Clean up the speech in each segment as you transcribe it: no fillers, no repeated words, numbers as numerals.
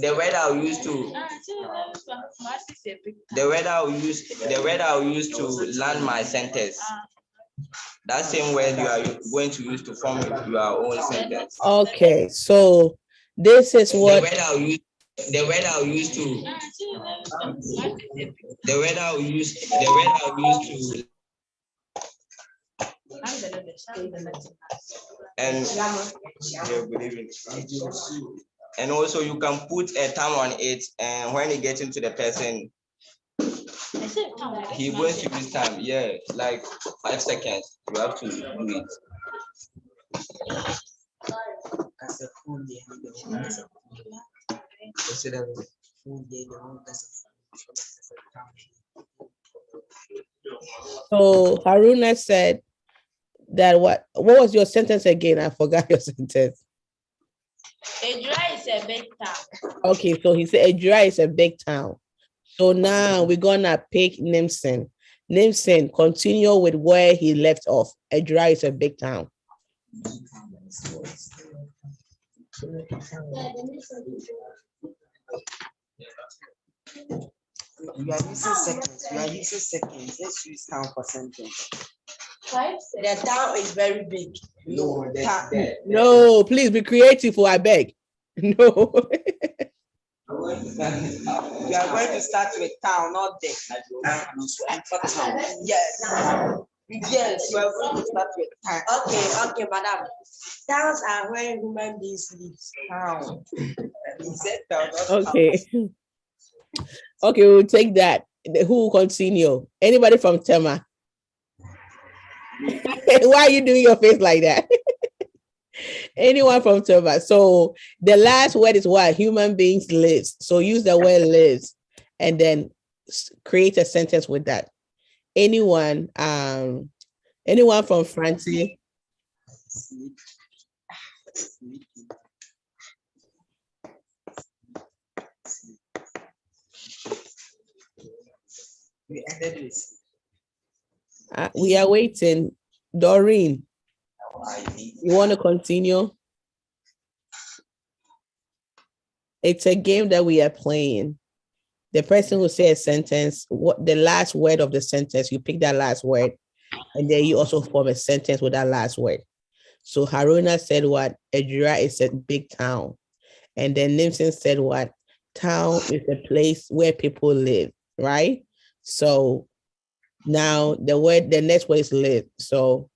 the word I'll use to land my sentence. That same word you are going to use to form your own sentence. Okay, so this is what the word I'll use to and also you can put a time on it, and when it gets into the person, he going to use time. Yeah, like 5 seconds. You have to do it. So Haruna said that what was your sentence again? I forgot your sentence. Ejura is a big town. Okay, so he said Ejura is a big town. So now we're gonna pick Nimson. Nimson, continue with where he left off. Ejura is a big town. We are using seconds. Let's use town for sentence. The town is very big. No, please be creative, for I beg. No. We are going to start with town, not the town. Yes. Yes, we are going to start with town. Okay, madam. Towns are where human beings live. Town. He said town, not Okay. Okay, we'll take that. Who will continue? Anybody from Tema? Why are you doing your face like that? Anyone from Tema? So the last word is what? Human beings lives. So use the word lives and then create a sentence with that. Anyone from Francie? We ended this. We are waiting. Doreen, you want to continue? It's a game that we are playing. The person who says a sentence, what the last word of the sentence, you pick that last word, and then you also form a sentence with that last word. So Haruna said what? Ejura is a big town. And then Nimson said what? Town is a place where people live, right? So now the next word is live. So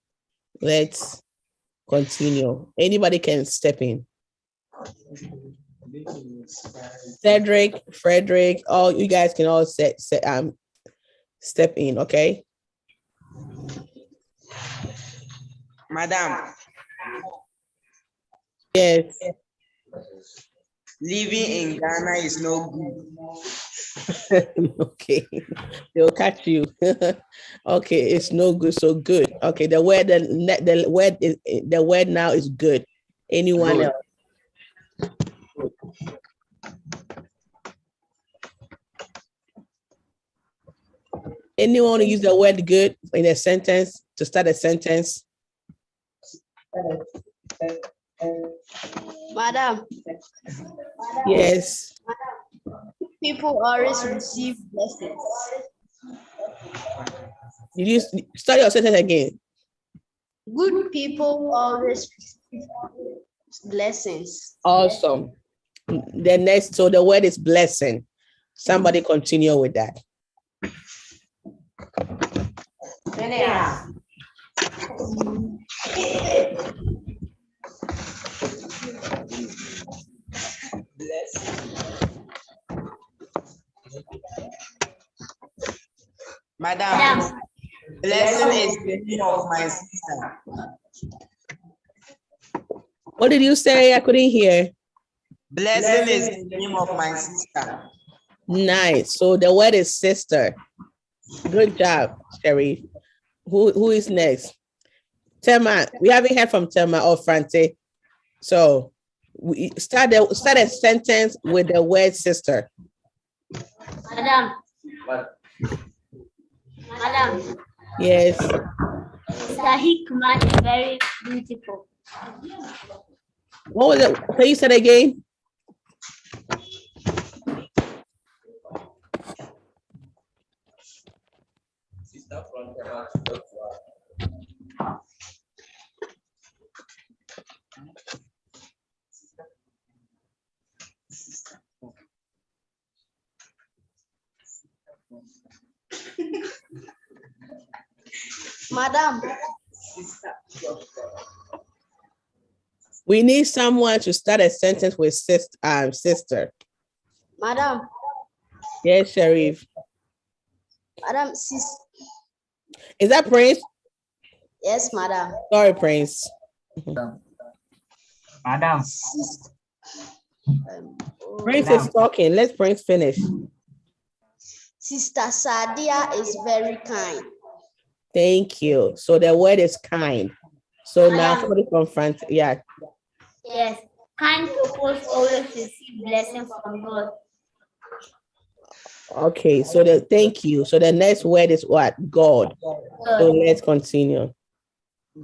let's continue. Anybody can step in. Cedric, Frederick, all you guys can all step in, okay? Madam. Yes. Living in Ghana is no good. Okay, they'll catch you. Okay, it's no good, so good. Okay, the word now is good. Anyone Good. else? Anyone want to use the word good in a sentence to start a sentence? Madam. Yes. People always receive blessings. Did you start your sentence again? Good people always receive blessings. Awesome. The next, so the word is blessing. Somebody continue with that. Madam, blessing is the name of my sister. What did you say? I couldn't hear. Blessing is the name of my sister. Nice. So the word is sister. Good job, Sherry. Who is next? Tema. We haven't heard from Tema or Frante. So we start a sentence with the word sister. Madam. Madam. Yes. Mr. Hickman is very beautiful. What was it? Can you say it again? Madam, We need someone to start a sentence with sister. madam, Yes, Sharif. madam, sis. Is that Prince? Yes, madam. Sorry, Prince. Madam, Prince is talking. Let Prince finish. Sister Sadia is very kind. Thank you. So the word is kind. So now somebody from France. Yeah. Yes, kind people always receive blessings from God. Okay. So thank you. So the next word is what? God. So let's continue.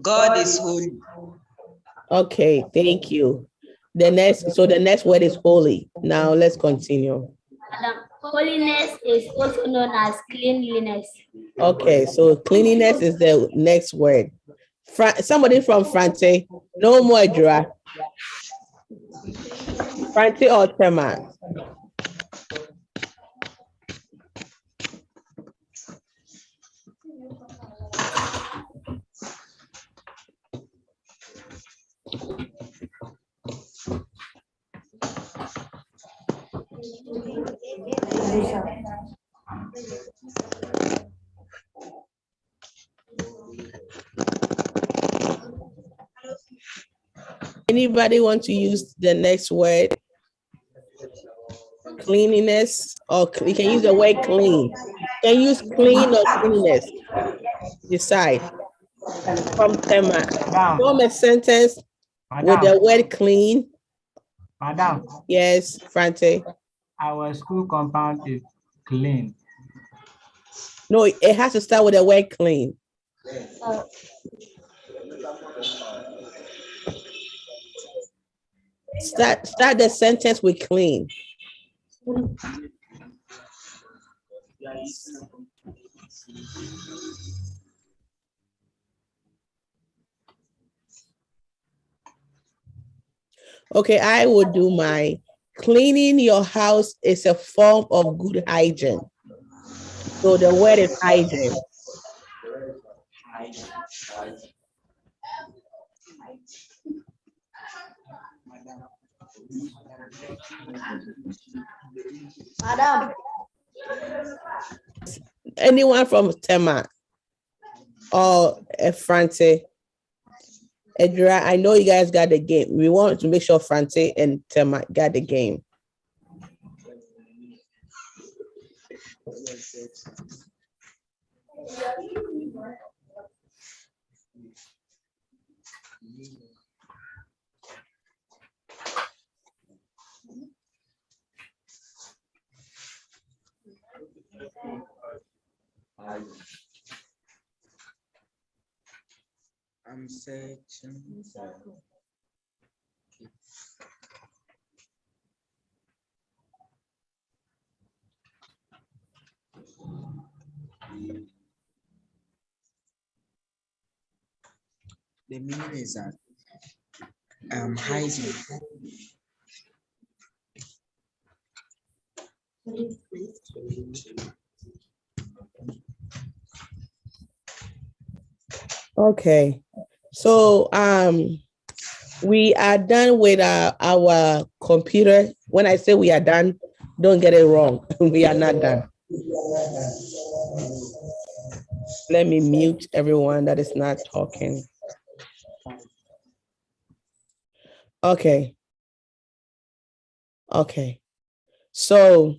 God is holy. Okay. Thank you. The next word is holy. Now let's continue. Madam, holiness is also known as cleanliness. Okay. So cleanliness is the next word. Somebody from France. No more Dra. France or Tema? Anybody want to use the next word? Cleanliness, or you can use the word clean. Can you use clean or cleanliness? Decide. From Tema. madam, Form a sentence with the madam, word clean. madam, Yes, Frante. our school compound is clean. No, it has to start with the word clean. Start the sentence with clean. Okay, I will do my cleaning your house is a form of good hygiene. So the word is hygiene. Madam, Anyone from Tema or Frante? Edra, I know you guys got the game. We want to make sure Frante and Tema got the game. I'm searching. The meaning is that hygiene. Okay. So we are done with our computer. When I say we are done, don't get it wrong. We are not done. Let me mute everyone that is not talking. Okay. Okay. So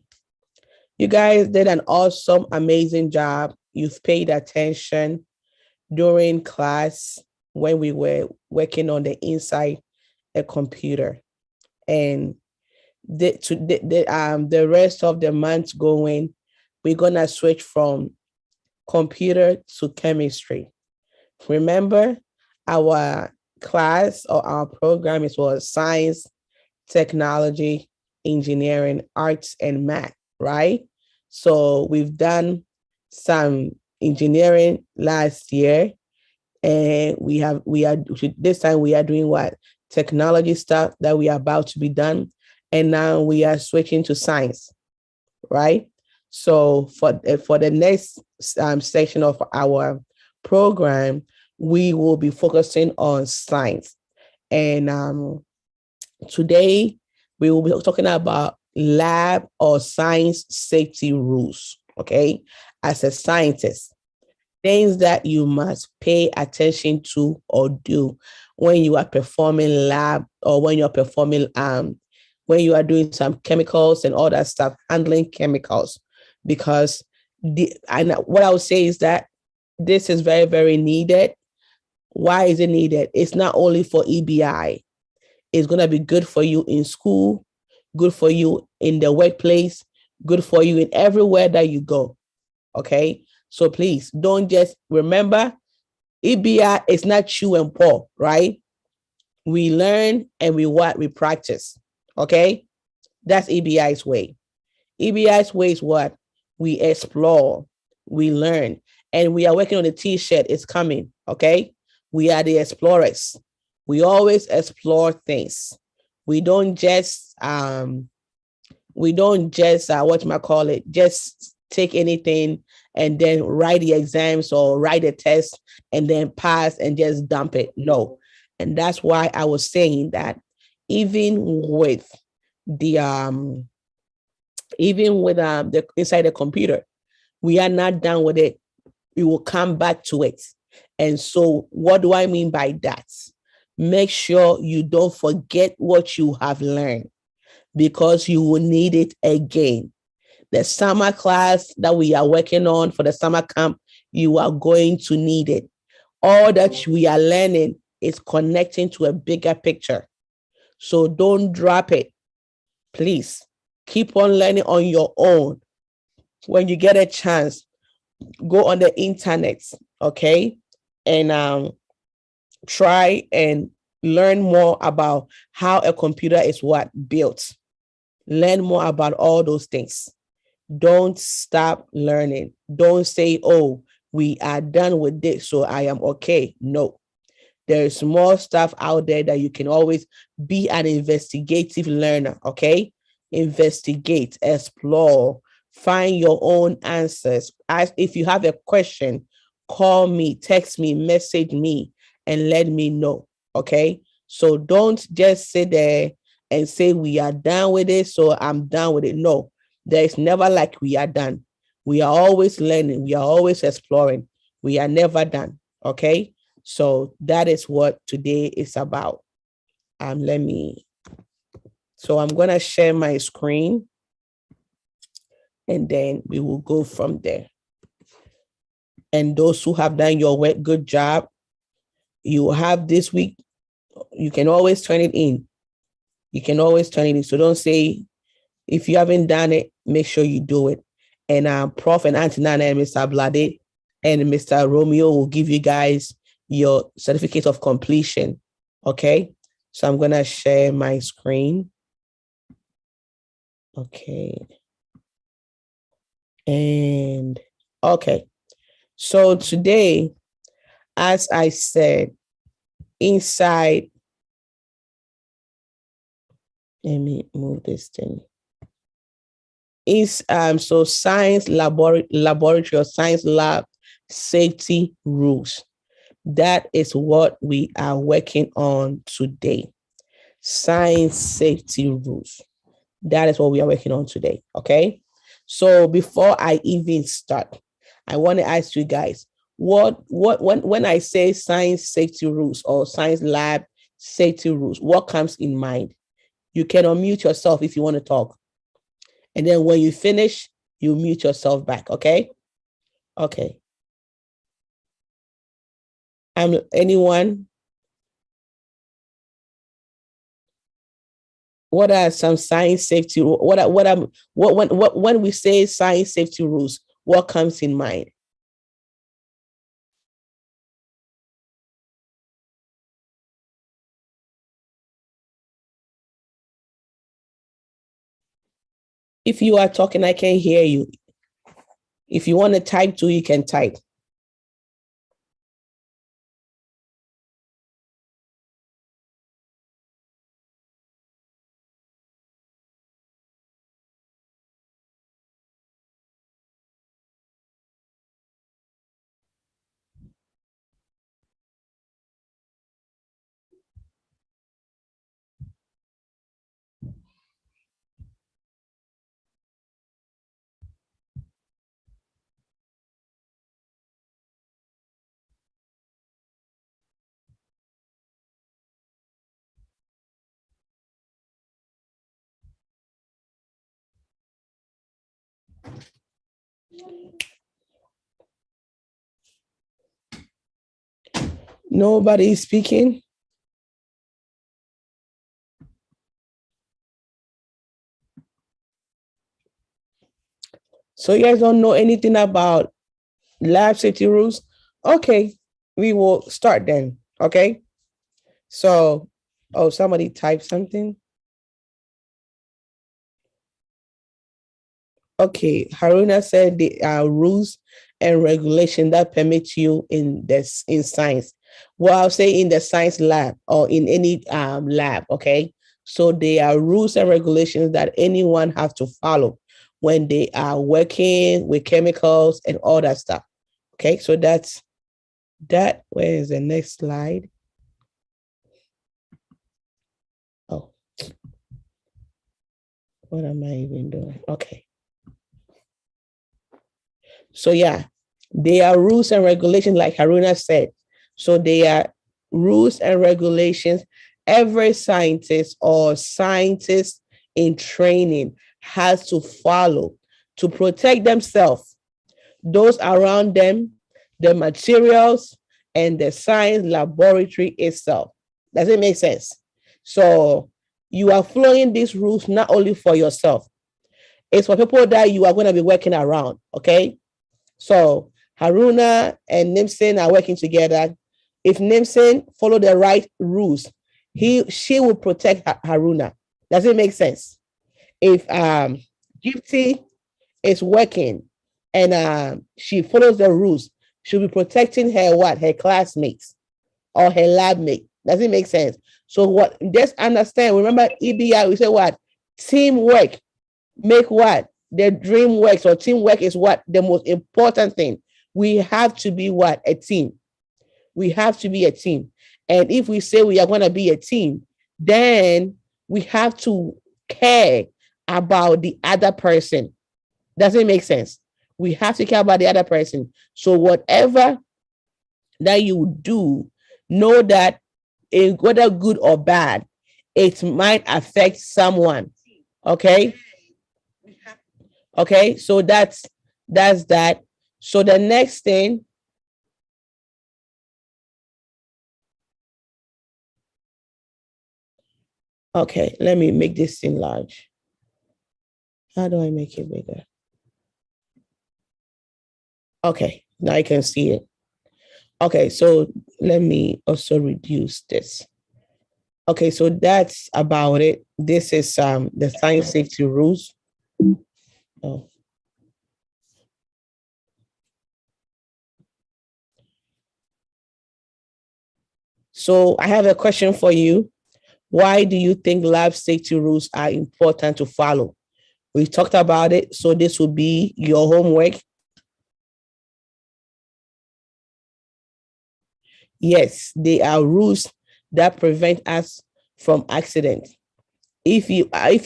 you guys did an awesome, amazing job. You've paid attention during class when we were working on the inside a computer. And the rest of the month going, we're gonna switch from computer to chemistry. Remember, our class or our program was science, technology, engineering, arts, and math, right? So we've done some engineering last year, and we are this time we are doing what technology stuff that we are about to be done, and now we are switching to science, right? So for the next section of our program, we will be focusing on science, and today we will be talking about lab or science safety rules. Okay, as a scientist, things that you must pay attention to or do when you are performing lab, or when you're performing when you are doing some chemicals and all that stuff, handling chemicals, because what I would say is that this is very, very needed. Why is it needed? It's not only for EBI. It's going to be good for you in school, good for you in the workplace, good for you in everywhere that you go. Okay. So please don't just remember, EBI is not chew and pour, right? We learn and we practice. Okay. That's EBI's way. EBI's way is what? We explore, we learn, and we are working on the t-shirt. It's coming. Okay. We are the explorers. We always explore things. We don't just just take anything and then write the exams or write a test and then pass and just dump it. No. And that's why I was saying that even with the inside the computer, we are not done with it. We will come back to it. And so what do I mean by that? Make sure you don't forget what you have learned, because you will need it again. The summer class that we are working on for the summer camp, you are going to need it. All that we are learning is connecting to a bigger picture. So don't drop it. Please keep on learning on your own. When you get a chance, go on the internet, okay? And try and learn more about how a computer is built. Learn more about all those things. Don't stop learning. Don't say, oh, we are done with this, so I am okay. No, there's more stuff out there that you can always be an investigative learner, okay? Investigate, explore, find your own answers. If you have a question, call me, text me, message me, and let me know, okay? So don't just sit there and say we are done with it, so I'm done with it. No, there is never like we are done. We are always learning. We are always exploring. We are never done, okay? So that is what today is about. So I'm going to share my screen, and then we will go from there. And those who have done your work, good job. You have this week. You can always turn it in. You can always turn it in. So don't say, if you haven't done it, make sure you do it. And Prof and Auntie Nana and Mr. Blade and Mr. Romeo will give you guys your certificate of completion. Okay. So I'm going to share my screen. Okay. And okay. So today, as I said, inside, let me move this thing. So science laboratory or science lab safety rules. That is what we are working on today. Science safety rules. That is what we are working on today. Okay. So before I even start, I want to ask you guys, when I say science safety rules or science lab safety rules, what comes in mind? You can unmute yourself if you want to talk. And then when you finish, you mute yourself back, okay? Okay. Anyone? What are some science safety? When we say science safety rules, what comes in mind? If you are talking, I can't hear you. If you want to type too, you can type. Nobody is speaking. So you guys don't know anything about lab safety rules? Okay, we will start then. Okay. So, oh, somebody typed something. Okay, Haruna said the rules and regulation that permit you in this in science. Well, I'll say in the science lab or in any lab. Okay, so there are rules and regulations that anyone has to follow when they are working with chemicals and all that stuff. Okay, so that's that. Where is the next slide? Oh, what am I even doing? Okay. So yeah, there are rules and regulations like Haruna said. So there are rules and regulations every scientist or scientist in training has to follow to protect themselves, those around them, the materials, and the science laboratory itself. Does it make sense? So you are following these rules not only for yourself, it's for people that you are going to be working around, okay? So Haruna and Nimson are working together. If Nimson follow the right rules, she will protect Haruna. Does it make sense? If Gifty is working and she follows the rules, she'll be protecting her what? Her classmates or her lab mate. Does it make sense? So what? Just understand. Remember EBI. We say what? Teamwork make what? The dream works, or teamwork is what? The most important thing. We have to be what? A team. We have to be a team. And if we say we are going to be a team, then we have to care about the other person. Does it make sense? We have to care about the other person. So whatever that you do, know that whether good or bad, it might affect someone. Okay? Okay, so that's that. So the next thing, okay, let me make this thing large. How do I make it bigger? Okay, now I can see it. Okay, so let me also reduce this. Okay, so that's about it. This is the science safety rules. Oh. So I have a question for you. Why do you think lab safety rules are important to follow? We talked about it, so this will be your homework. Yes, they are rules that prevent us from accidents. If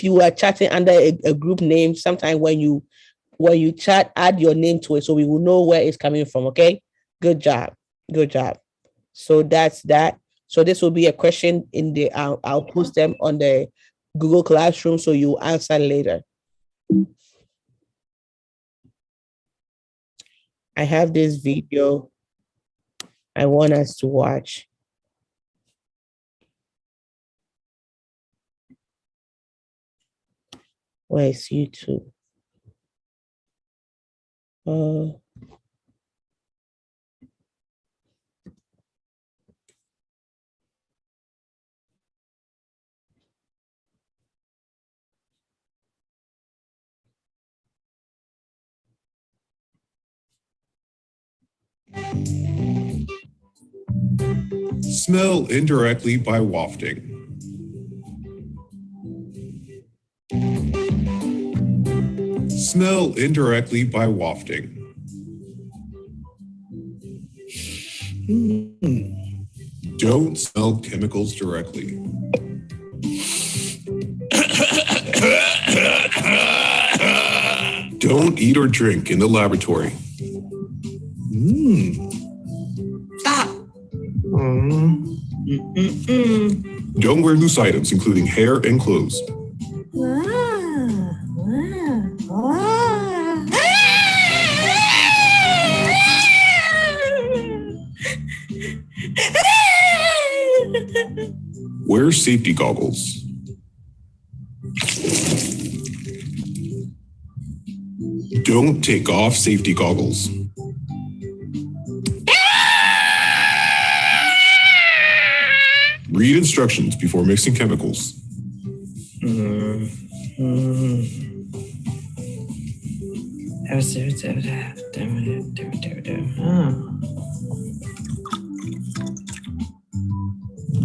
you are chatting under a group name, sometimes when you chat, add your name to it so we will know where it's coming from. Okay, good job. So that's that. So this will be a question in the I'll post them on the Google Classroom so you answer later. I have this video I want us to watch. Where is YouTube? Smell indirectly by wafting. Smell indirectly by wafting. Don't smell chemicals directly. Don't eat or drink in the laboratory. Stop. Don't wear loose items, including hair and clothes. Wear safety goggles. Don't take off safety goggles. Read instructions before mixing chemicals.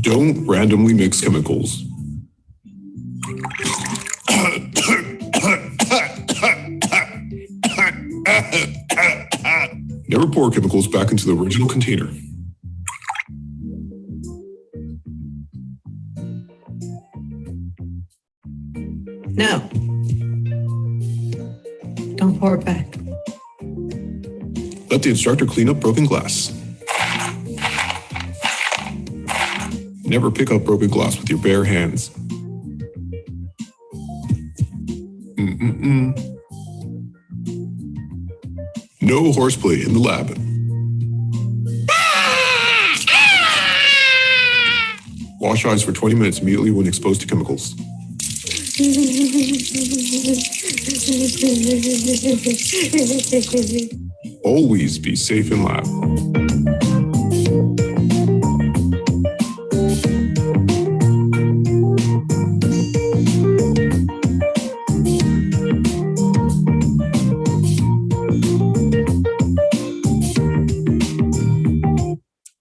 Don't randomly mix chemicals. Never pour chemicals back into the original container. No. Don't pour it back. Let the instructor clean up broken glass. Never pick up broken glass with your bare hands. No horseplay in the lab. Wash eyes for 20 minutes immediately when exposed to chemicals. Always be safe in lab.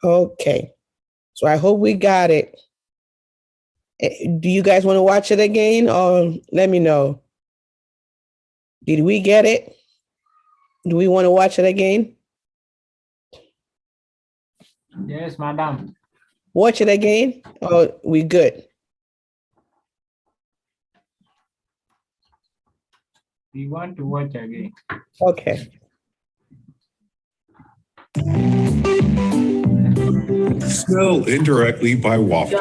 Okay. So I hope we got it. Do you guys want to watch it again or let me know? Did we get it? Do we want to watch it again? Yes, madam. Watch it again? Or we good? We want to watch again. Okay. Smell indirectly by wafting.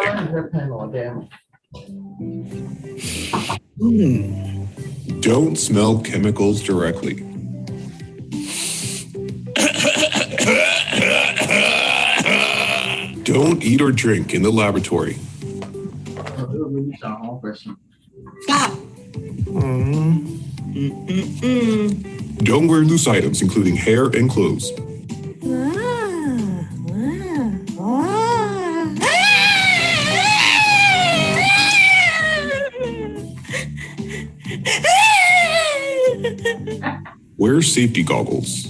Don't smell chemicals directly. Don't eat or drink in the laboratory. Stop. Don't wear loose items, including hair and clothes. Wear safety goggles.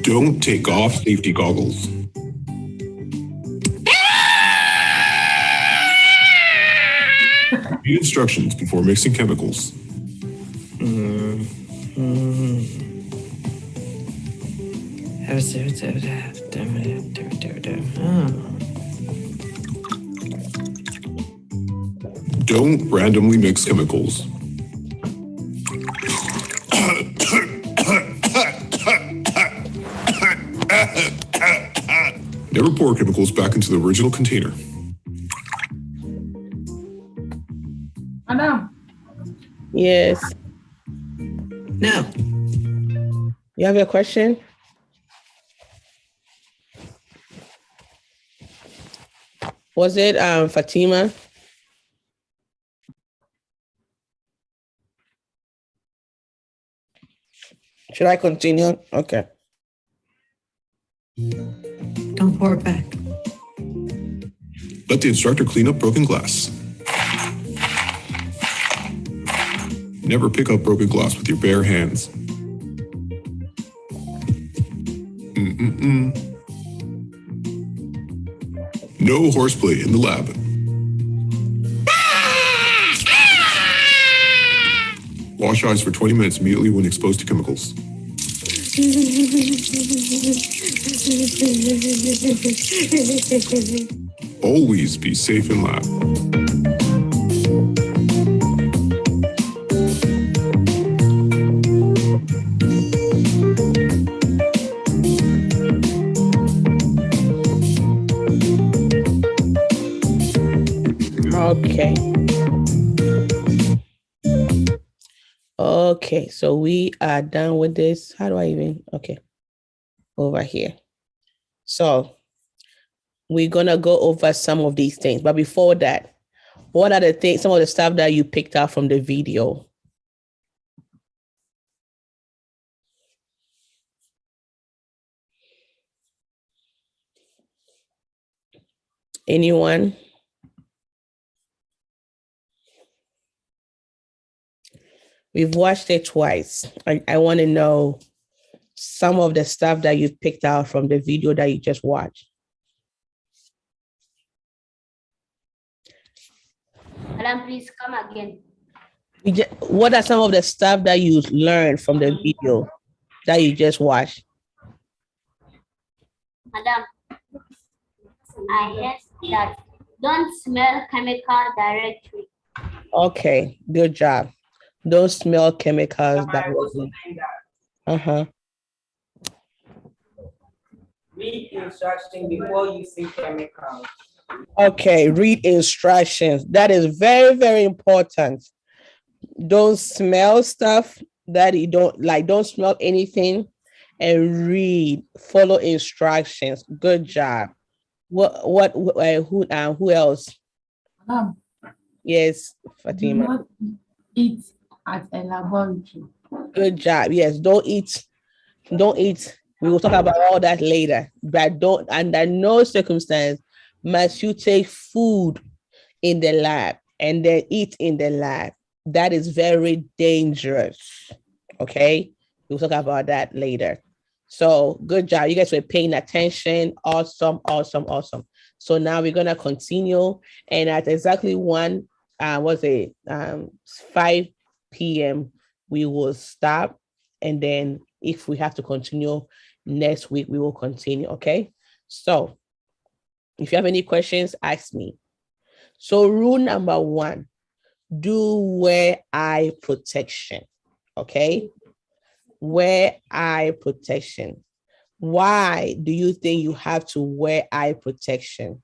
Don't take off safety goggles. Read instructions before mixing chemicals. Don't randomly mix chemicals. Never pour chemicals back into the original container. Madam. Yes. No. You have a question? Was it Fatima? Should I continue? Okay. Don't pour it back. Let the instructor clean up broken glass. Never pick up broken glass with your bare hands. No horseplay in the lab. Wash eyes for 20 minutes immediately when exposed to chemicals. Always be safe in lab. Okay. Okay, so we are done with this. How do I even? Okay. Over here. So we're gonna go over some of these things. But before that, what are the things, some of the stuff that you picked out from the video? Anyone? We've watched it twice. I want to know some of the stuff that you picked out from the video that you just watched. Madam, please come again. What are some of the stuff that you learned from the video that you just watched? Madam, I heard that don't smell chemical directly. Okay, good job. Don't smell chemicals I also directly. think that read instruction before using chemicals. Okay, read instructions. That is very, very important. Don't smell stuff that you don't like. Don't smell anything, and read. Follow instructions. Good job. Who else? Madam, Yes, do Fatima. not eat at a laboratory. Good job. Yes, don't eat. Don't eat. We will talk about all that later. But don't, under no circumstance must you take food in the lab and then eat in the lab. That is very dangerous. Okay, we'll talk about that later. So good job. You guys were paying attention. Awesome, awesome, awesome. So now we're gonna continue, and at exactly 5 p.m. we will stop, and then if we have to continue next week, we will continue. Okay. So if you have any questions, ask me. So rule number 1, do wear eye protection. Okay. Wear eye protection. Why do you think you have to wear eye protection?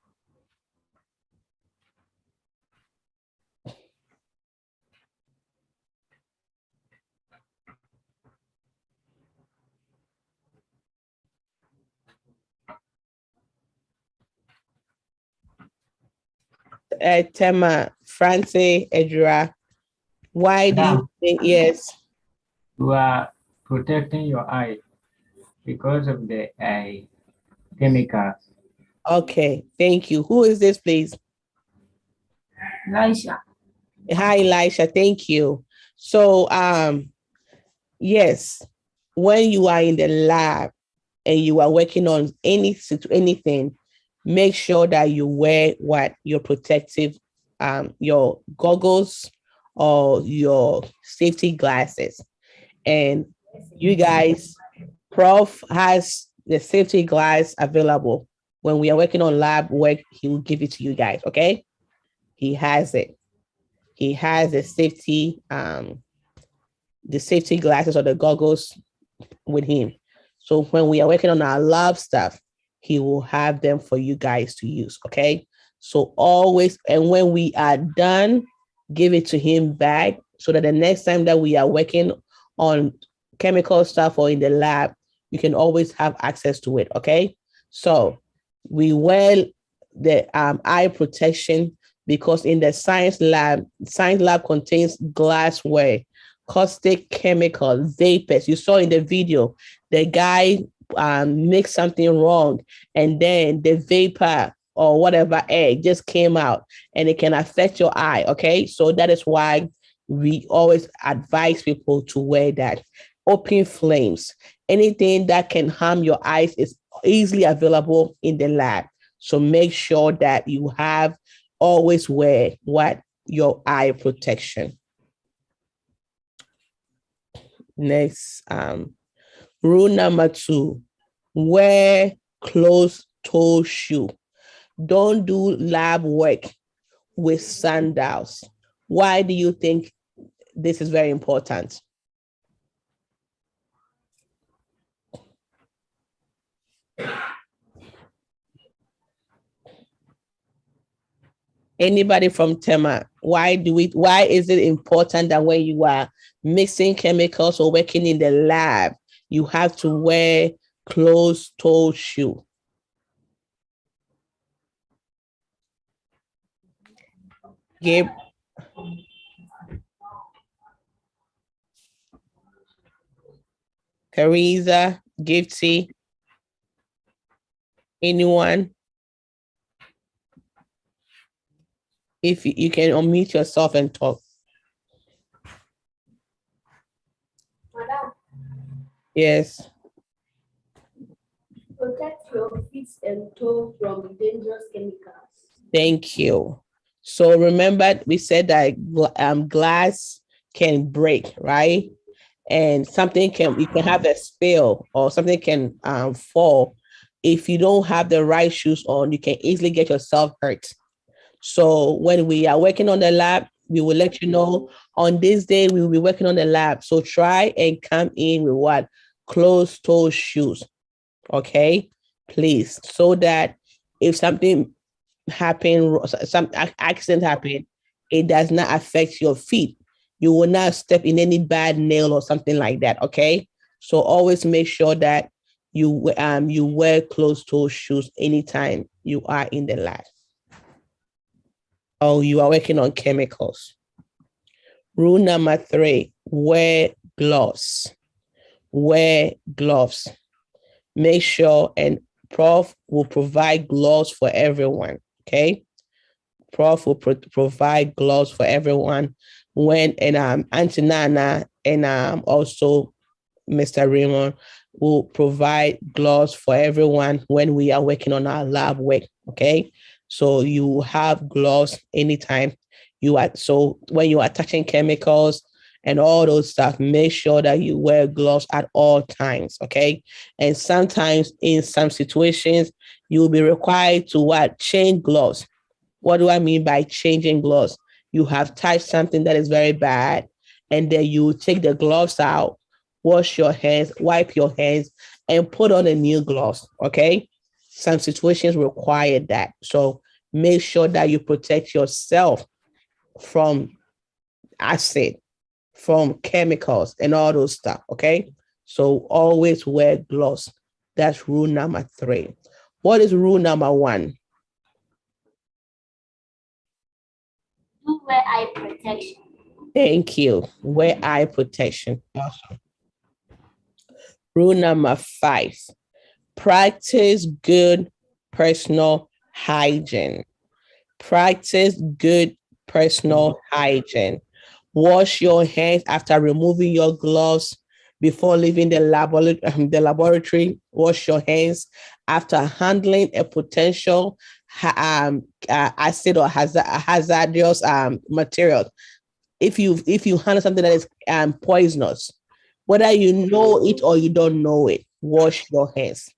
Tema, Francie, Edra, why do you think, yes? You are protecting your eye because of the chemicals. Okay, thank you. Who is this, please? Elisha. Hi, Elisha, thank you. So, yes, when you are in the lab and you are working on anything, make sure that you wear your protective, your goggles or your safety glasses. And you guys, Prof has the safety glass available. When we are working on lab work, he will give it to you guys. Okay, he has it. He has the safety glasses or the goggles with him. So when we are working on our lab stuff, he will have them for you guys to use. Okay. So always, and when we are done, give it to him back so that the next time that we are working on chemical stuff or in the lab, you can always have access to it. Okay. So we wear the eye protection because in the science lab contains glassware, caustic chemical, vapors. You saw in the video, the guy mixed something wrong, and then the vapor or whatever egg just came out, and it can affect your eye. Okay, so that is why we always advise people to wear that. Open flames, anything that can harm your eyes is easily available in the lab. So make sure that you always wear your eye protection. Next, rule number 2, wear closed-toe shoe. Don't do lab work with sandals. Why do you think this is very important? Anybody from Tema? Why is it important that when you are mixing chemicals or working in the lab, you have to wear closed-toe shoe? Gabe. Teresa, Gifty. Anyone? If you can unmute yourself and talk. Madam, Yes. protect your feet and toes from dangerous chemicals. Thank you. So remember, we said that glass can break, right? And you can have a spill or something can fall. If you don't have the right shoes on, you can easily get yourself hurt. So when we are working on the lab, we will let you know on this day we will be working on the lab. So try and come in with what? Closed toe shoes. Okay, please, so that if something happen, some accident happen, it does not affect your feet. You will not step in any bad nail or something like that. Okay, so always make sure that you wear closed toe shoes anytime you are in the lab. Oh, you are working on chemicals. Rule number 3: wear gloves. Wear gloves. Make sure, and Prof will provide gloves for everyone. Okay, Prof will provide gloves for everyone when, and Auntie Nana and also Mr. Raymond will provide gloves for everyone when we are working on our lab work. Okay, so you have gloves anytime you are. So when you are touching chemicals and all those stuff, make sure that you wear gloves at all times. Okay, and sometimes in some situations you will be required to change gloves. What do I mean by changing gloves? You have touched something that is very bad, and then you take the gloves out, wash your hands, wipe your hands, and put on a new gloves. Okay, some situations require that. So make sure that you protect yourself from acid, from chemicals, and all those stuff. Okay, so always wear gloves. That's rule number 3. What is rule number 1? Do wear eye protection. Thank you. Wear eye protection. Awesome. Rule number 5: practice good personal hygiene. Practice good personal hygiene. Wash your hands after removing your gloves. Before leaving the laboratory, wash your hands after handling a potential acid or hazardous material. If you handle something that is poisonous, whether you know it or you don't know it, wash your hands.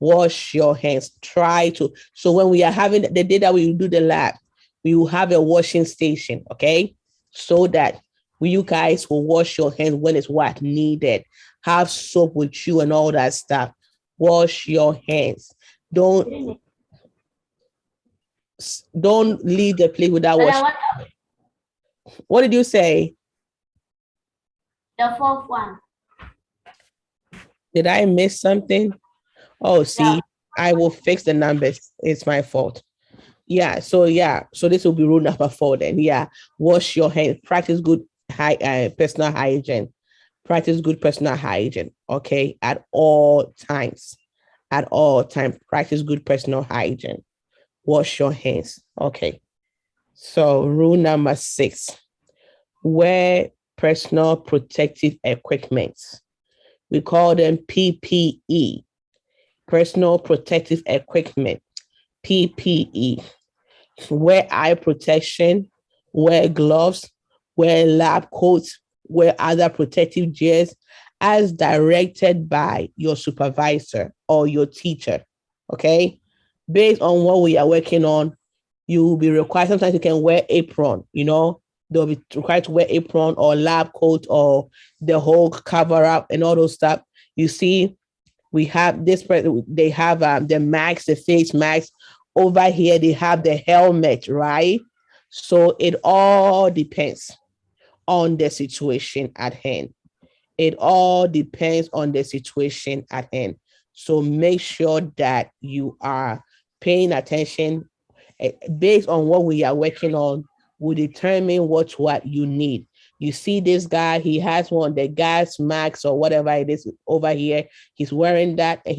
Wash your hands. Try to. So when we are having the day that we do the lab, we will have a washing station, okay? So that you guys will wash your hands when it's needed. Have soap with you and all that stuff. Wash your hands. Don't leave the place without washing. What did you say? The 4th one. Did I miss something? Oh, see, yeah. I will fix the numbers. It's my fault. So this will be rule number 4 then. Wash your hands. Practice good personal hygiene. Practice good personal hygiene. Okay, at all times. At all times, practice good personal hygiene. Wash your hands. Okay. So rule number 6: wear personal protective equipment. We call them PPE. Personal protective equipment, PPE. Wear eye protection, wear gloves, wear lab coats, wear other protective gears as directed by your supervisor or your teacher. Okay, based on what we are working on, you will be required. Sometimes you can wear apron, they'll be required to wear apron or lab coat or the whole cover up and all those stuff. You see, we have this, they have the mask, the face mask. Over here, they have the helmet, right? So it all depends on the situation at hand. It all depends on the situation at hand. So make sure that you are paying attention based on what we are working on. will determine what you need. You see this guy, he has one, the gas mask or whatever it is over here. He's wearing that, and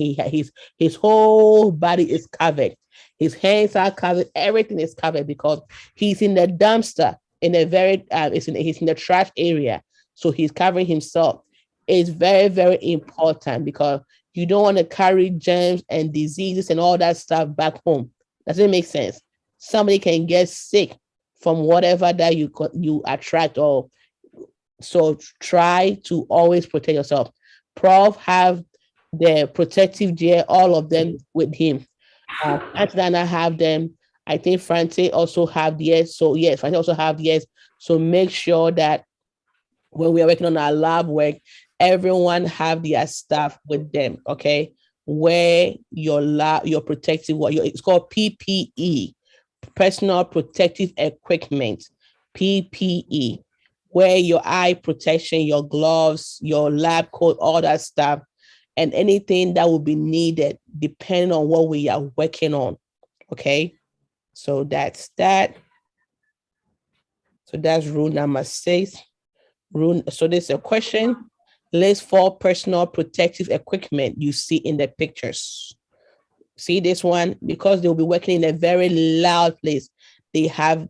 his whole body is covered. His hands are covered, everything is covered because he's in the dumpster in a very he's in the trash area. So he's covering himself. It's very, very important because you don't want to carry germs and diseases and all that stuff back home. Does it make sense? Somebody can get sick from whatever that you attract, or so try to always protect yourself. Prof have the protective gear, all of them with him. Aunt Dana have them. I think Francie also have theirs. So yes, Francie also have theirs. So make sure that when we are working on our lab work, everyone have their stuff with them. Okay, wear your protective, it's called PPE, personal protective equipment, PPE. Wear your eye protection, your gloves, your lab coat, all that stuff, and anything that will be needed depending on what we are working on. Okay, so that's that. So that's rule number 6. So there's a question. List 4 personal protective equipment you see in the pictures. See this one? Because they'll be working in a very loud place. They have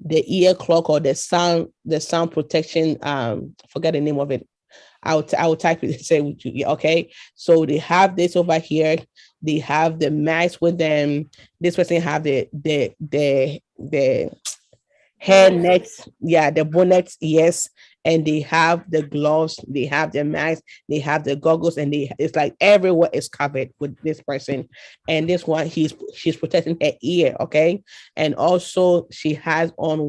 the ear clock or the sound protection. Forget the name of it. I will type it and say with you. Okay. So they have this over here. They have the mask with them. This person have the hair nets. Yeah, the bonnets. Yes. And they have the gloves, they have the mask, they have the goggles, and it's like everywhere is covered with this person. And this one, she's protecting her ear, okay? And also she has on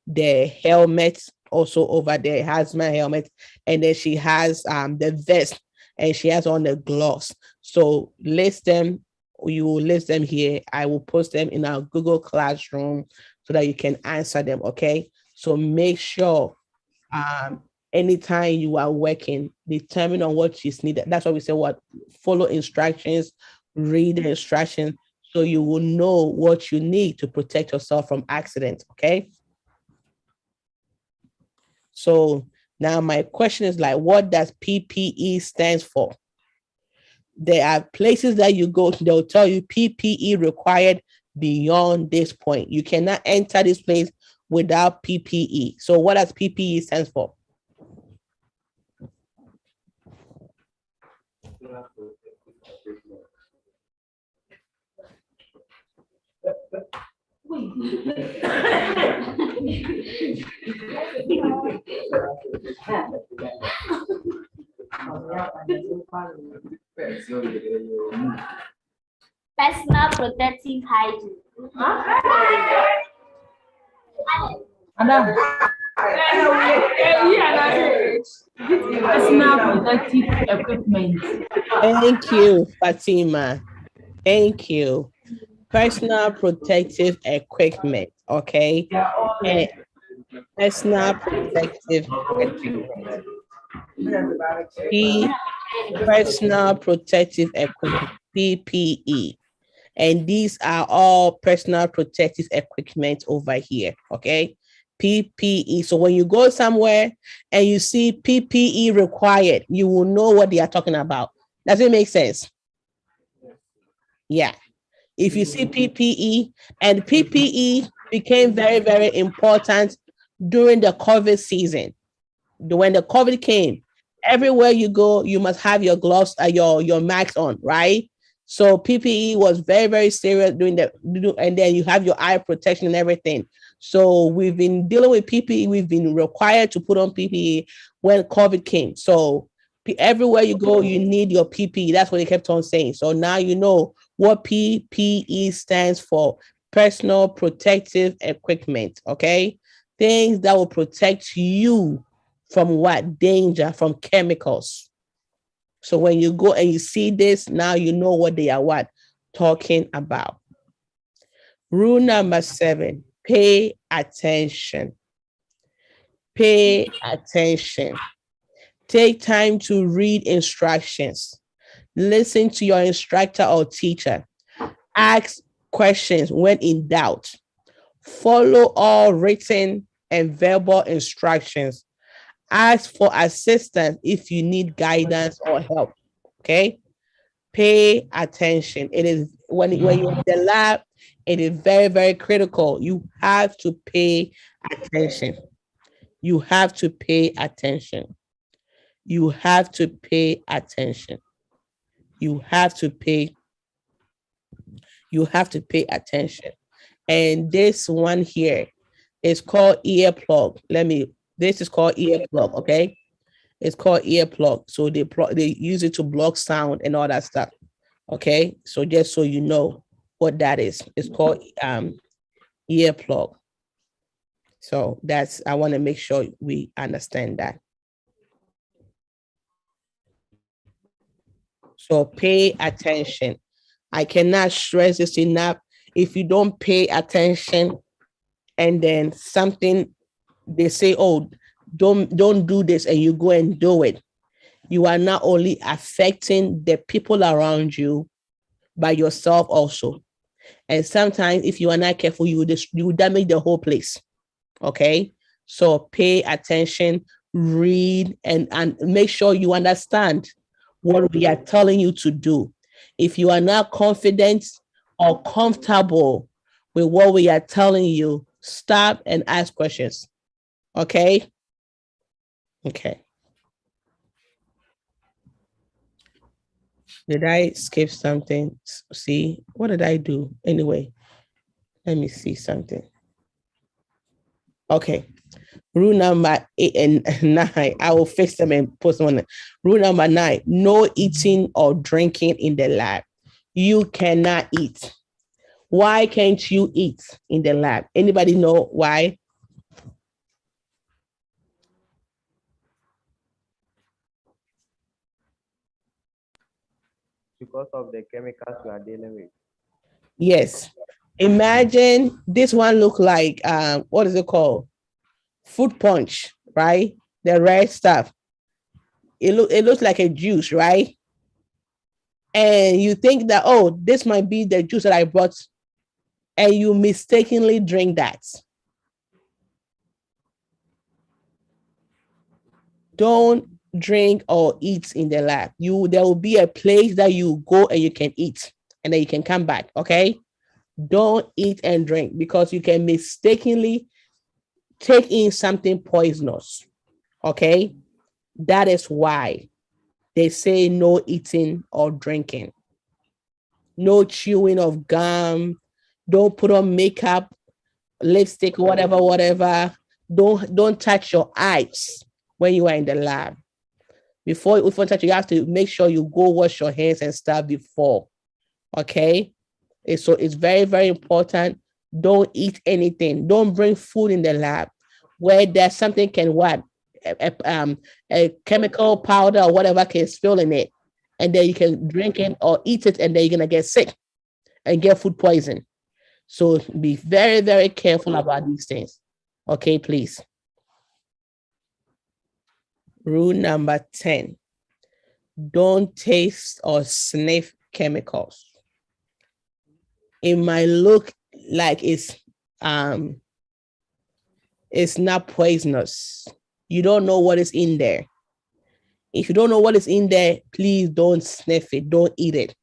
the helmets also over there, hazmat helmet, and then she has the vest, and she has on the gloves. So list them, you will list them here. I will post them in our Google Classroom so that you can answer them, okay? So make sure anytime you are working, determine on what is needed. That's why we say follow instructions, read the instructions, so you will know what you need to protect yourself from accidents. Okay. So now my question is what does PPE stands for? There are places that you go to, they'll tell you PPE required beyond this point. You cannot enter this place without PPE. So what does PPE stands for? Personal protective hygiene. Madam. Personal protective equipment. Thank you, Fatima. Thank you. Personal protective equipment. Okay. And personal protective equipment. Personal protective equipment, PPE. And these are all personal protective equipment over here. Okay. PPE. So when you go somewhere and you see PPE required, you will know what they are talking about. Does it make sense? Yeah. If you see PPE, and PPE became very, very important during the COVID season. When the COVID came, everywhere you go, you must have your gloves, your mask on, right? So PPE was very, very serious during and then you have your eye protection and everything. So we've been dealing with PPE. We've been required to put on PPE when COVID came. So everywhere you go, you need your PPE. That's what they kept on saying. So now you know what PPE stands for: personal protective equipment. Okay, things that will protect you from what? Danger, from chemicals. So when you go and you see this, now you know what they are talking about. Rule number 7, pay attention. Pay attention. Take time to read instructions. Listen to your instructor or teacher. Ask questions when in doubt. Follow all written and verbal instructions. Ask for assistance if you need guidance or help. Okay. Pay attention. It is when you're in the lab, it is very, very critical. You have to pay attention. You have to pay attention. You have to pay attention. You have to pay attention. And this one here is called earplug. This is called earplug, okay? It's called earplug. So they use it to block sound and all that stuff. Okay, so just so you know what that is, it's called earplug. So I want to make sure we understand that. So pay attention. I cannot stress this enough. If you don't pay attention and then something they say, oh, don't do this, and you go and do it, you are not only affecting the people around you, but yourself also. And sometimes if you are not careful, you will damage the whole place. Okay. So pay attention, read, and make sure you understand what we are telling you to do. If you are not confident or comfortable with what we are telling you, stop and ask questions. Okay. Okay. Did I skip something? See, what did I do? Anyway, let me see something. Okay. Rule number 8 and 9. I will fix them and post them on it. Rule number 9, no eating or drinking in the lab. You cannot eat. Why can't you eat in the lab? Anybody know why? Because of the chemicals we are dealing with. Yes. Imagine this one look like, what is it called? Fruit punch, right? The red stuff. It looks like a juice, right? And you think that, oh, this might be the juice that I brought, and you mistakenly drink that. Don't drink or eat in the lab. There will be a place that you go and you can eat, and then you can come back. Okay. Don't eat and drink because you can mistakenly take in something poisonous. Okay. That is why they say no eating or drinking. No chewing of gum. Don't put on makeup, lipstick, whatever. Don't touch your eyes when you are in the lab. Before you touch, you have to make sure you go wash your hands and stuff before. Okay. So it's very, very important. Don't eat anything. Don't bring food in the lab where there's something can what? A chemical powder or whatever can spill in it. And then you can drink it or eat it, and then you're going to get sick and get food poison. So be very, very careful about these things. Okay, please. Rule number 10, don't taste or sniff chemicals. It might look like it's not poisonous. You don't know what is in there. If you don't know what is in there, please don't sniff it. Don't eat it.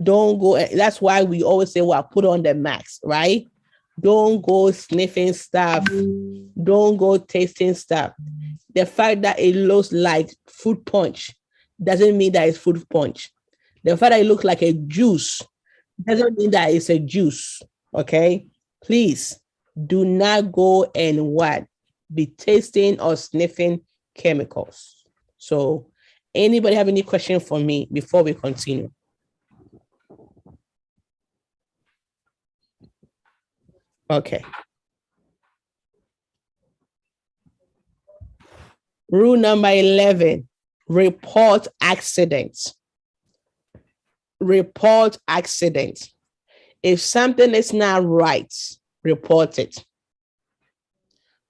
Don't go. That's why we always say, well, put on the mask, right? Don't go sniffing stuff. Don't go tasting stuff. The fact that it looks like fruit punch doesn't mean that it's fruit punch. The fact that it looks like a juice doesn't mean that it's a juice. Okay? Please do not go and be tasting or sniffing chemicals. So anybody have any question for me before we continue? Okay. Rule number 11, report accidents. Report accidents. If something is not right, report it.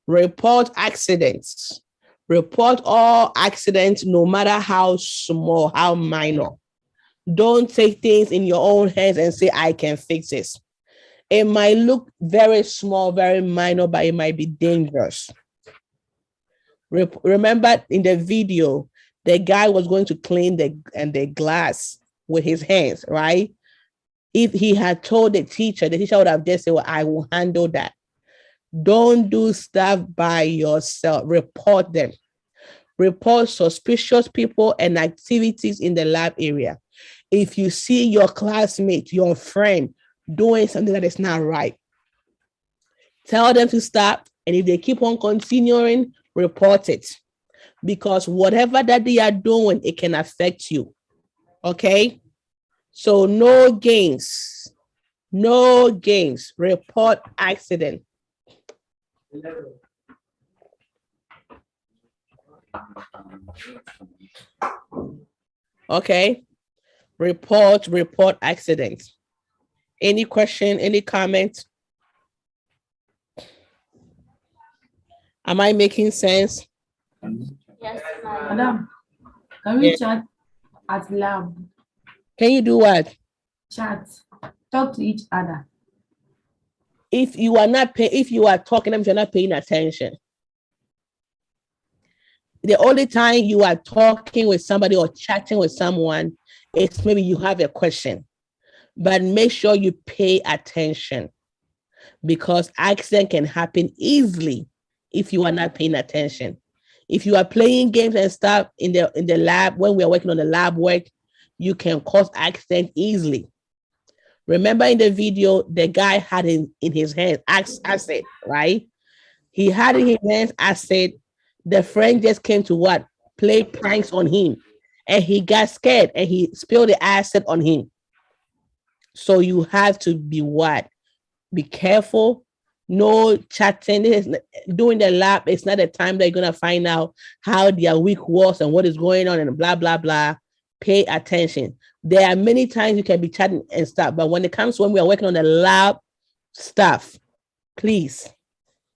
Report accidents. Report all accidents, no matter how small, how minor. Don't take things in your own hands and say, I can fix this. It might look very small, very minor, but it might be dangerous. Remember in the video, the guy was going to clean the glass with his hands, right? If he had told the teacher would have just said, well, I will handle that. Don't do stuff by yourself. Report them. Report suspicious people and activities in the lab area. If you see your classmate, your friend doing something that is not right, tell them to stop. And if they keep on continuing, report it. Because whatever that they are doing, it can affect you. Okay? So no games. No games. Report accident. Okay. Report accident. Any question, any comment? Am I making sense? Yes, ma'am. Madam, can we Yeah. chat at lab? Can you do what? Chat. Talk to each other. If you are talking, if you're not paying attention. The only time you are talking with somebody or chatting with someone is maybe you have a question. But make sure you pay attention, because accident can happen easily if you are not paying attention. If you are playing games and stuff in the lab, when we are working on the lab work, you can cause accident easily. Remember in the video, the guy had in his hand acid, right? He had in his hands acid. The friend just came to what? Play pranks on him. And he got scared and he spilled the acid on him. So you have to be what? Be careful. No chatting. Doing the lab, it's not the time that you're going to find out how their week was and what is going on and blah, blah, blah. Pay attention. There are many times you can be chatting and stuff, but when it comes to when we are working on the lab stuff, please,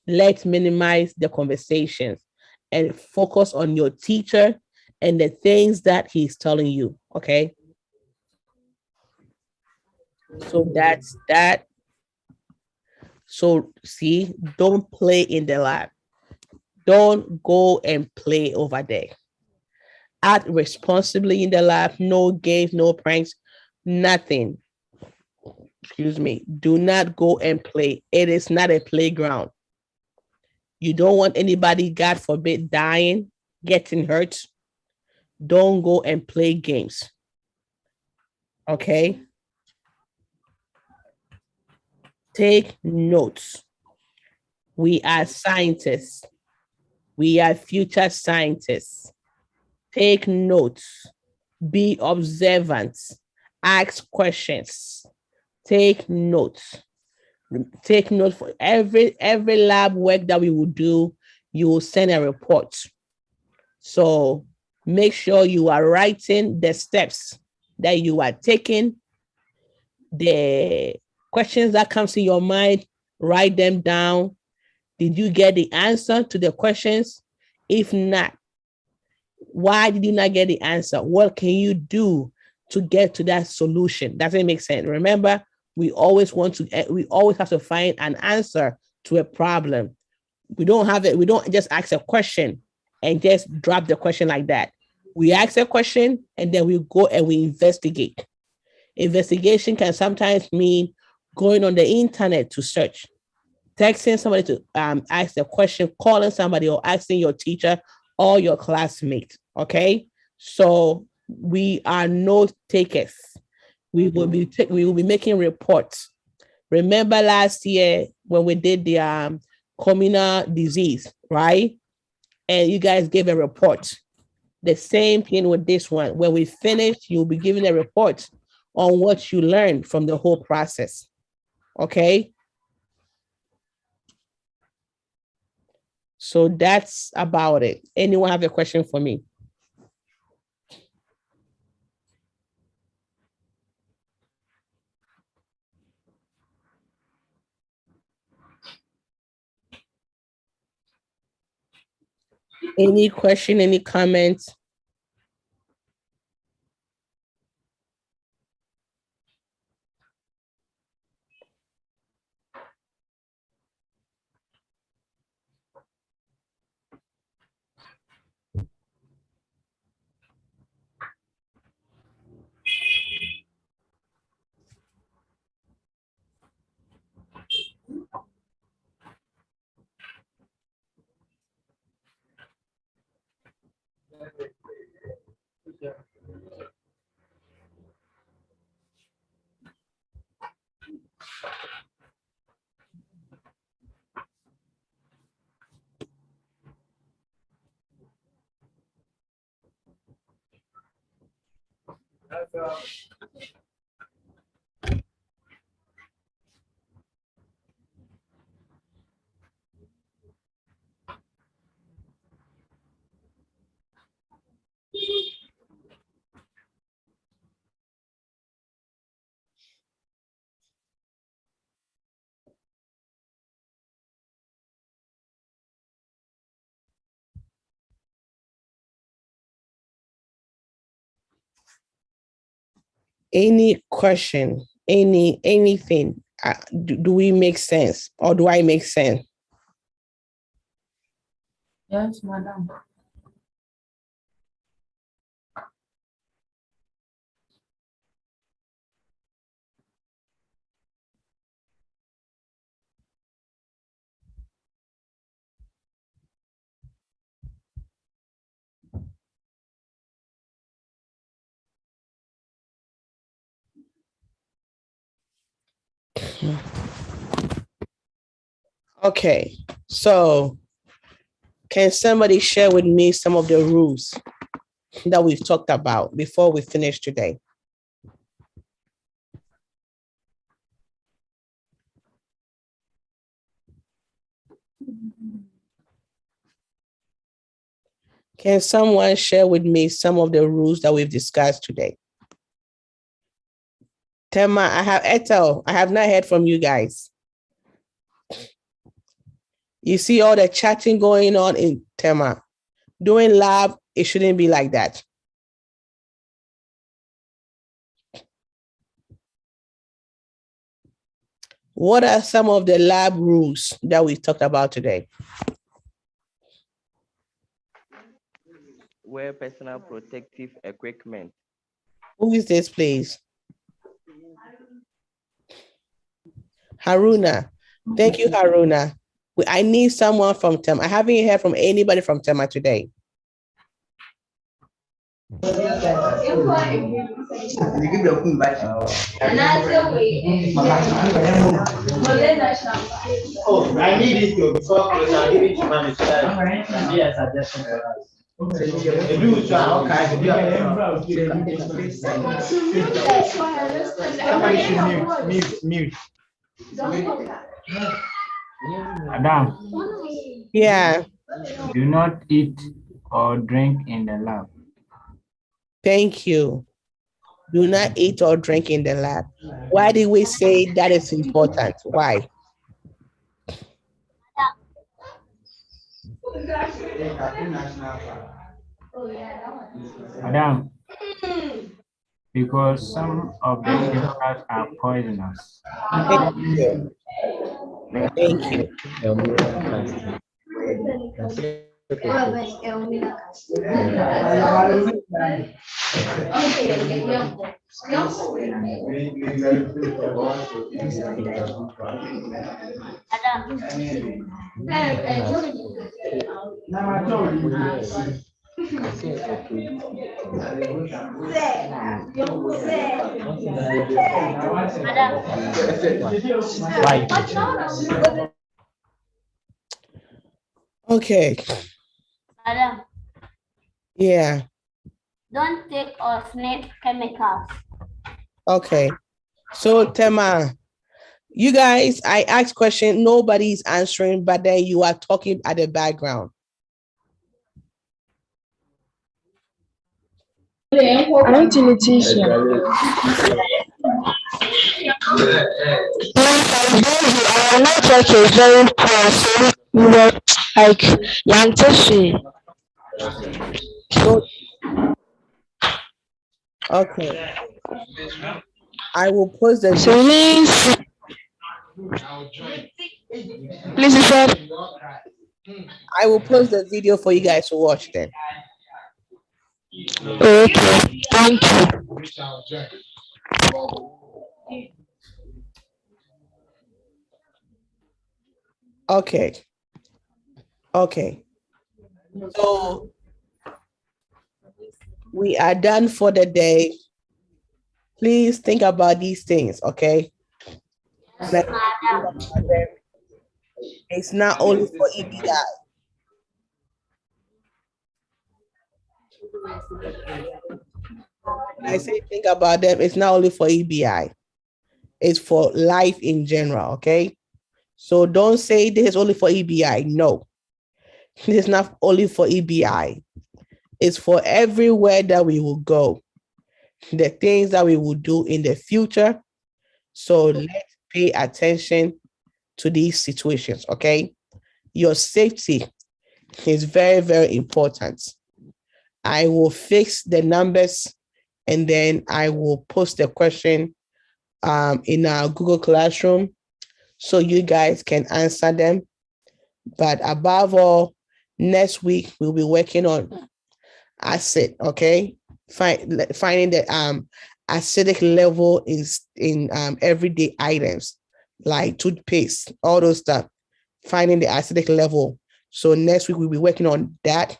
let's minimize the conversations and focus on your teacher and the things that he's telling you, okay? So that's that. So see, don't play in the lab. Don't go and play over there. Act responsibly in the lab. No games, no pranks, nothing. Excuse me. Do not go and play. It is not a playground. You don't want anybody, God forbid, dying, getting hurt. Don't go and play games. Okay? Take notes. We are scientists. We are future scientists. Take notes. Be observant. Ask questions. Take notes. Take notes for every lab work that we will do. You will send a report. So make sure you are writing the steps that you are taking. The questions that comes to your mind, write them down. Did you get the answer to the questions? If not, why did you not get the answer? What can you do to get to that solution? Does it make sense? Remember, we always have to find an answer to a problem. We don't have it. We don't just ask a question and just drop the question like that. We ask a question and then we go and we investigate. Investigation can sometimes mean going on the internet to search, texting somebody to ask a question, calling somebody, or asking your teacher or your classmate. Okay, so we are note takers. We will be making reports. Remember last year when we did the communal disease, right? And you guys gave a report. The same thing with this one. When we finish, you'll be giving a report on what you learned from the whole process. Okay. So that's about it. Anyone have a question for me? Any question, any comments? Any question, anything, do we make sense or do I make sense? Yes, madam. Okay, so can somebody share with me some of the rules that we've talked about before we finish today? Can someone share with me some of the rules that we've discussed today? Tema, I have Ethel. I have not heard from you guys. You see all the chatting going on in Tema. Doing lab, it shouldn't be like that. What are some of the lab rules that we talked about today? Wear personal protective equipment. Who is this, please? Haruna. Thank you, Haruna. I need someone from Tema. I haven't heard from anybody from Tema today. Oh, I need it to before I give it to manager. Yes, I just somebody should mute. Adam, Yeah. do not eat or drink in the lab. Thank you. Do not eat or drink in the lab. Why did we say that is important? Why? Adam, because some of the chemicals are poisonous. Thank you. Thank you. Okay. Madam, Yeah. don't take or sniff chemicals. Okay. So Tema, you guys, I asked question, nobody's answering, but then you are talking at the background. I don't think it is. Our network is very poor, so we were like Yanteshi. So, okay. I will post the so means please said I will post the video for you guys to watch then. Okay, thank you. Okay. Okay. So we are done for the day. Please think about these things, okay? It's not only for EBI. When I say think about them, it's not only for EBI, it's for life in general, okay? So don't say this is only for EBI. No, it's not only for EBI. It's for everywhere that we will go, the things that we will do in the future. So let's pay attention to these situations, okay? Your safety is very, very important. I will fix the numbers and then I will post the question in our Google Classroom so you guys can answer them. But above all, next week we'll be working on acid, okay? Finding the acidic level in everyday items like toothpaste, all those stuff, finding the acidic level. So next week we'll be working on that.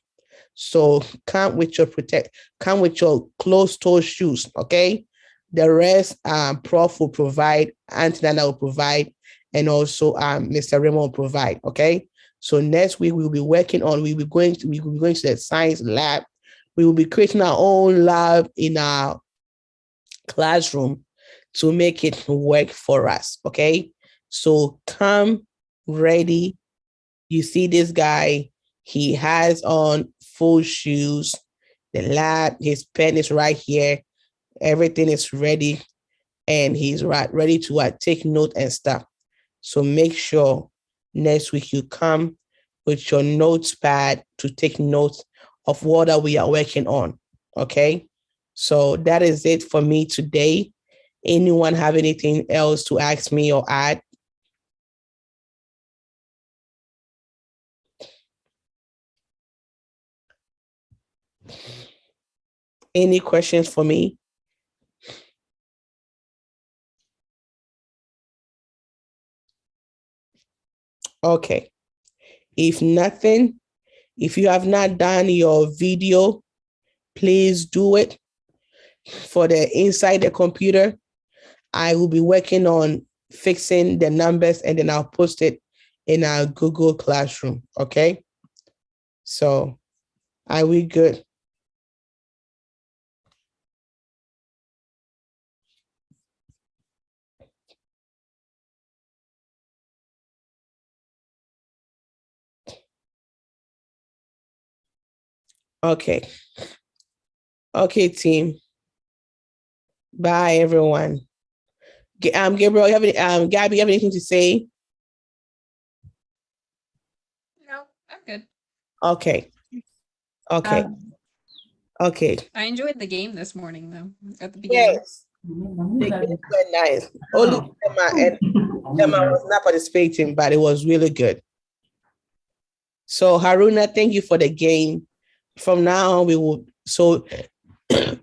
So come with your closed-toe shoes, okay? The rest, Prof will provide, Auntie Nana will provide, and also Mr. Raymond will provide, okay? So next week we'll be working on, we'll be going to the science lab. We will be creating our own lab in our classroom to make it work for us, okay? So come ready. You see this guy, he has on full shoes, the lab, his pen is right here, everything is ready, and he's ready to take note and stuff. So make sure next week you come with your notepad to take notes of what that we are working on, okay? So that is it for me today. Anyone have anything else to ask me or add? Any questions for me? Okay. If nothing, if you have not done your video, please do it. For the inside the computer, I will be working on fixing the numbers and then I'll post it in our Google Classroom, okay? So are we good? Okay. Okay, team. Bye, everyone. Gabriel, you have any, Gabby, you have anything to say? No, I'm good. Okay. Okay. Okay. I enjoyed the game this morning, though, at the beginning. Yes. The games were nice. Only Emma was not participating, but it was really good. So Haruna, thank you for the game. From now on, we will. So you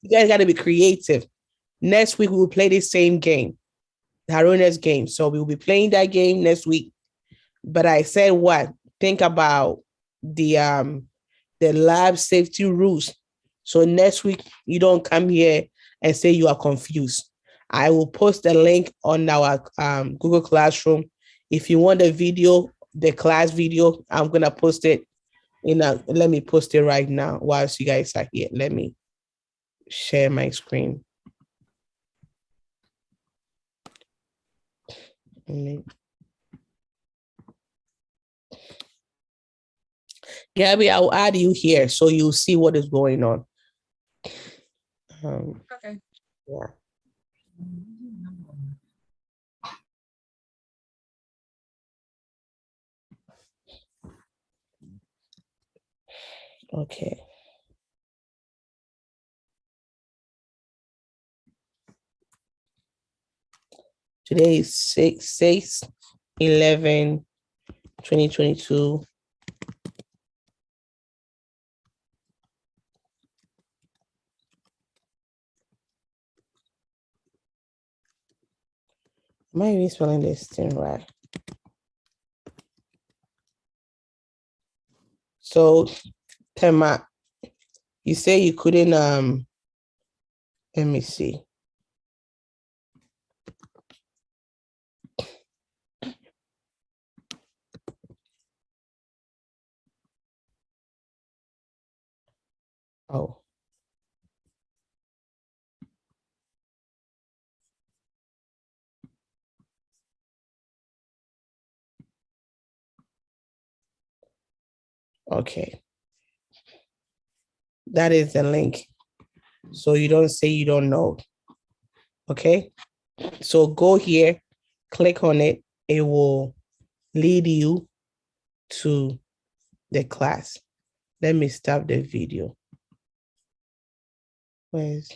guys got to be creative. Next week we will play the same game, Haruna's game. So we will be playing that game next week. But I said what? Think about the lab safety rules. So next week you don't come here and say you are confused. I will post the link on our Google Classroom. If you want the video, the class video, I'm gonna post it let me post it right now whilst you guys are here. Let me share my screen. Gabby, I'll add you here so you'll see what is going on. Okay. Yeah. Okay. Today is 6/11/2022. Am I even spelling this thing right? So, Tema, you say you couldn't, let me see. Oh, Okay. That is the link. So you don't say you don't know. Okay. So go here, click on it. It will lead you to the class. Let me stop the video. Where's